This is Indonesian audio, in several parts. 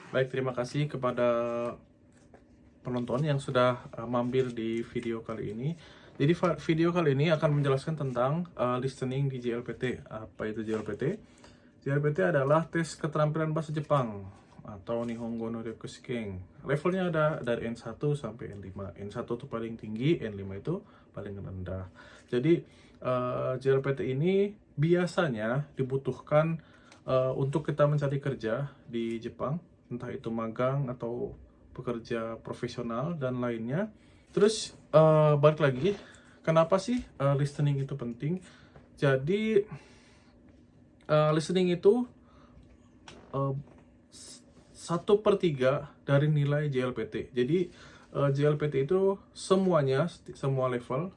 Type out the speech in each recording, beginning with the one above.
Baik, terima kasih kepada penonton yang sudah mampir di video kali ini. Jadi video kali ini akan menjelaskan tentang listening di JLPT. Apa itu JLPT? JLPT adalah tes keterampilan bahasa Jepang atau Nihongo no Ryoku Shiken. Levelnya ada dari N1 sampai N5. N1 itu paling tinggi, N5 itu paling rendah. Jadi JLPT ini biasanya dibutuhkan untuk kita mencari kerja di Jepang, entah itu magang atau pekerja profesional dan lainnya. Terus balik lagi, kenapa sih listening itu penting? Jadi listening itu 1/3 dari nilai JLPT. Jadi JLPT itu semuanya, semua level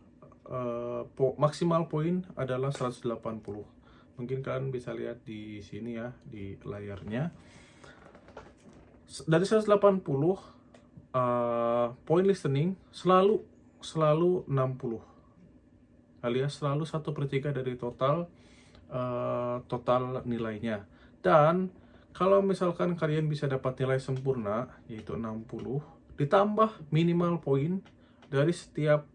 maksimal poin adalah 180. Mungkin kalian bisa lihat di sini ya, di layarnya. Dari 180 poin listening selalu 60, alias selalu 1/3 dari total nilainya. Dan kalau misalkan kalian bisa dapat nilai sempurna yaitu 60 ditambah minimal poin dari setiap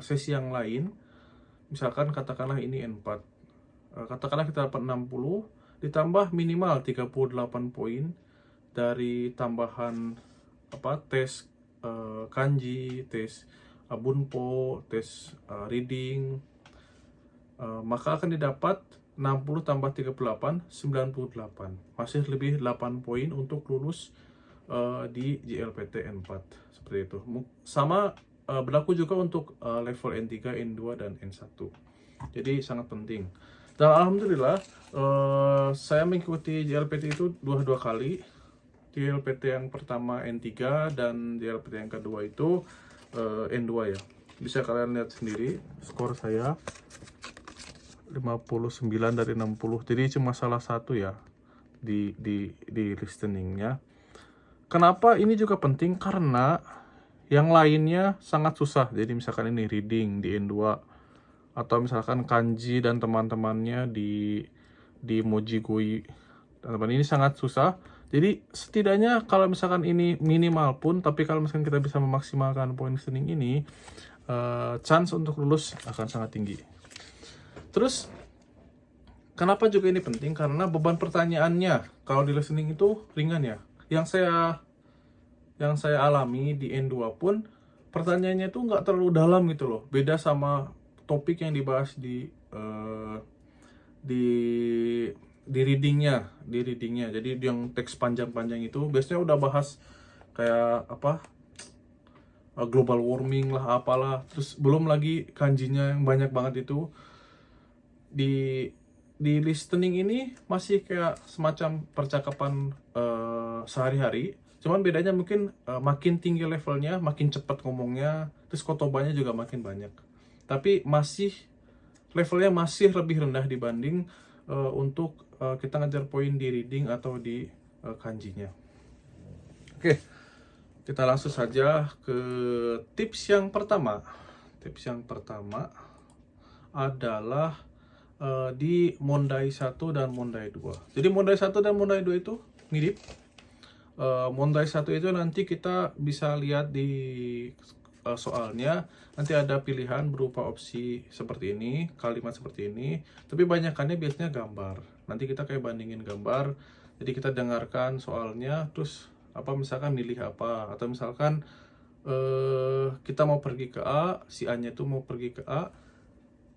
sesi yang lain, misalkan katakanlah ini N4, katakanlah kita dapat 60 ditambah minimal 38 poin dari tambahan tes kanji, tes bunpo, tes reading, maka akan didapat 60 tambah 38, 98. Masih lebih 8 poin untuk lulus di JLPT N4. Seperti itu. Sama berlaku juga untuk level N3, N2, dan N1. Jadi sangat penting. Dan alhamdulillah saya mengikuti JLPT itu dua kali. JLPT yang pertama N3 dan JLPT yang kedua itu N2 ya. Bisa kalian lihat sendiri skor saya 59 dari 60. Jadi cuma salah satu ya di listeningnya. Kenapa ini juga penting? Karena yang lainnya sangat susah. Jadi misalkan ini reading di N2 atau misalkan kanji dan teman-temannya di Mojigoi. Teman-teman ini sangat susah. Jadi setidaknya kalau misalkan ini minimal pun, tapi kalau misalkan kita bisa memaksimalkan poin listening ini, chance untuk lulus akan sangat tinggi. Terus kenapa juga ini penting? Karena beban pertanyaannya kalau di listening itu ringan ya. Yang saya alami di N2 pun pertanyaannya itu nggak terlalu dalam gitu loh. Beda sama topik yang dibahas di readingnya. Jadi yang teks panjang-panjang itu biasanya udah bahas kayak global warming lah, apalah. Terus belum lagi kanjinya yang banyak banget itu. Di listening ini masih kayak semacam percakapan sehari-hari. Cuman bedanya mungkin makin tinggi levelnya, makin cepat ngomongnya, terus kotobannya juga makin banyak. Tapi levelnya masih lebih rendah dibanding untuk kita ngejar poin di reading atau di kanjinya. Oke, kita langsung saja ke tips yang pertama. Tips yang pertama adalah di Mondai 1 dan Mondai 2. Jadi Mondai 1 dan Mondai 2 itu mirip. Mondai 1 itu nanti kita bisa lihat di soalnya, nanti ada pilihan berupa opsi seperti ini, kalimat seperti ini, tapi banyakannya biasanya gambar. Nanti kita kayak bandingin gambar, jadi kita dengarkan soalnya, terus misalkan milih apa, atau misalkan kita mau pergi ke A, si A nya itu mau pergi ke A,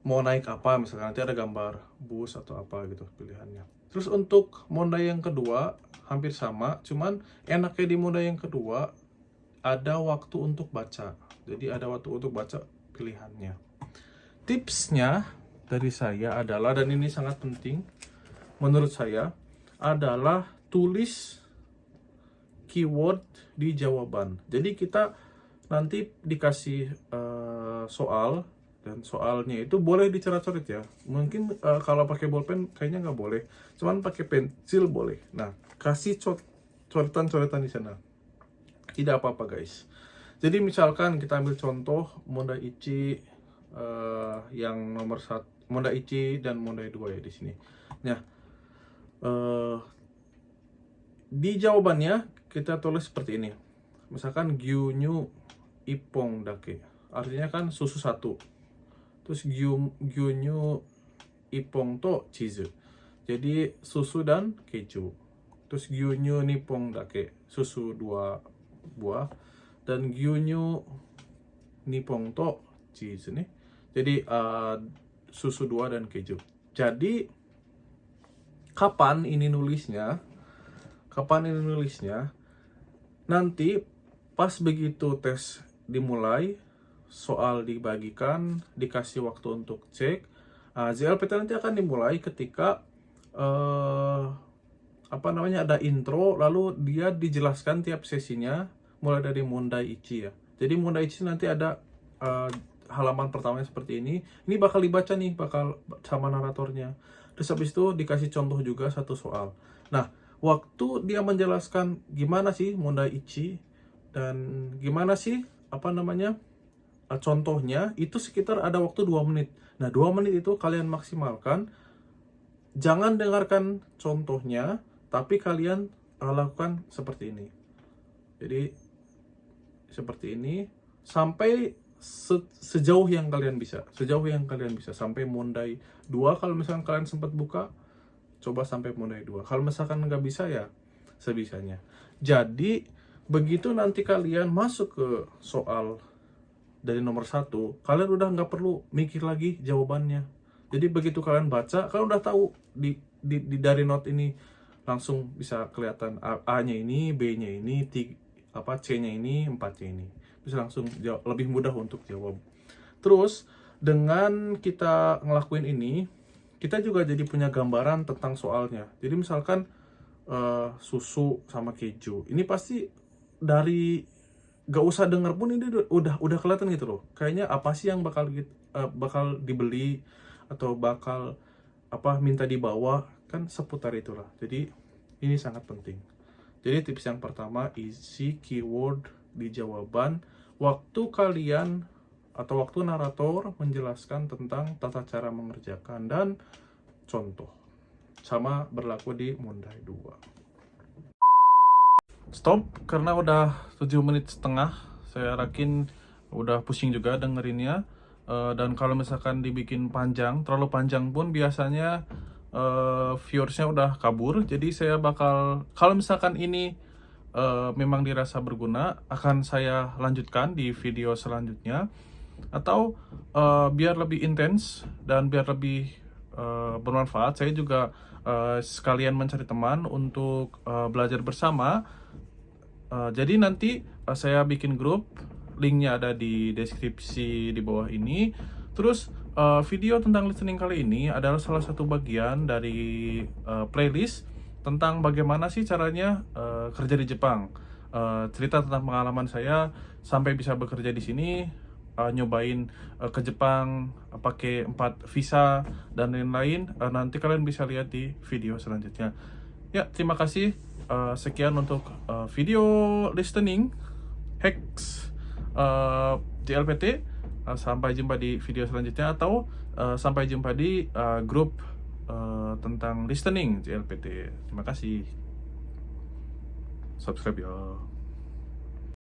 mau naik apa, misalkan nanti ada gambar bus atau apa gitu pilihannya. Terus untuk Mondai yang kedua hampir sama, cuman enaknya di Mondai yang kedua ada waktu untuk baca. Jadi ada waktu untuk baca pilihannya. Tipsnya dari saya adalah, dan ini sangat penting menurut saya, adalah tulis keyword di jawaban. Jadi kita nanti dikasih soal, dan soalnya itu boleh dicoret-coret ya. Mungkin kalau pakai bolpen kayaknya nggak boleh, cuman pakai pensil boleh. Nah, kasih coretan-coretan di sana, tidak apa-apa guys. Jadi misalkan kita ambil contoh Mondai Ichi yang nomor 1, Mondai Ichi dan Mondai 2 ya di sini. Nah, Di jawabannya kita tulis seperti ini. Misalkan gyunyu ipong dake. Artinya kan susu satu. Terus gyunyu ipong to cheese. Jadi susu dan keju. Terus gyunyu nippon dake, susu 2 buah, dan gyunyu nippon to cheese nih. Jadi susu 2 dan keju. Jadi kapan ini nulisnya? Nanti pas begitu tes dimulai, soal dibagikan, dikasih waktu untuk cek. JLPT nanti akan dimulai ketika ada intro, lalu dia dijelaskan tiap sesinya mulai dari Mondai Ichi ya. Jadi Mondai Ichi nanti ada halaman pertamanya seperti ini. Ini bakal dibaca nih, bakal sama naratornya. Terus habis itu dikasih contoh juga satu soal. Nah, waktu dia menjelaskan gimana sih Mondai Ichi dan gimana sih contohnya, itu sekitar ada waktu 2 menit. Nah, 2 menit itu kalian maksimalkan. Jangan dengarkan contohnya, tapi kalian lakukan seperti ini. Jadi seperti ini sampai sejauh yang kalian bisa. Sampai Mondai 2 kalau misalkan kalian sempat buka, coba sampai Mondai 2. Kalau misalkan nggak bisa ya sebisanya. Jadi begitu nanti kalian masuk ke soal dari nomor 1, kalian udah nggak perlu mikir lagi jawabannya. Jadi begitu kalian baca, kalian udah tahu dari note ini langsung bisa kelihatan A-nya ini, B-nya ini, C-nya ini, 4-nya ini. Bisa langsung lebih mudah untuk jawab. Terus dengan kita ngelakuin ini, kita juga jadi punya gambaran tentang soalnya. Jadi misalkan susu sama keju, ini pasti dari gak usah denger pun ini udah kelihatan gitu loh. Kayaknya apa sih yang bakal dibeli atau bakal minta dibawa, kan seputar itulah. Jadi ini sangat penting. Jadi tips yang pertama, isi keyword di jawaban waktu kalian atau waktu narator menjelaskan tentang tata cara mengerjakan dan contoh. Sama berlaku di Mondai 2. Stop karena udah 7 menit setengah. Saya yakin udah pusing juga dengerinnya. Dan kalau misalkan dibikin panjang, terlalu panjang pun biasanya viewersnya udah kabur. Jadi saya bakal, kalau misalkan ini memang dirasa berguna, akan saya lanjutkan di video selanjutnya. Atau biar lebih intens dan biar lebih bermanfaat, saya juga sekalian mencari teman untuk belajar bersama. Jadi nanti saya bikin grup, linknya ada di deskripsi di bawah ini. Terus video tentang listening kali ini adalah salah satu bagian dari playlist tentang bagaimana sih caranya kerja di Jepang. Cerita tentang pengalaman saya sampai bisa bekerja di sini, nyobain ke Jepang pakai 4 visa dan lain-lain. Nanti kalian bisa lihat di video selanjutnya. Ya, terima kasih. Sekian untuk video listening hacks JLPT. Sampai jumpa di video selanjutnya, atau sampai jumpa di grup tentang listening JLPT. Terima kasih. Subscribe ya.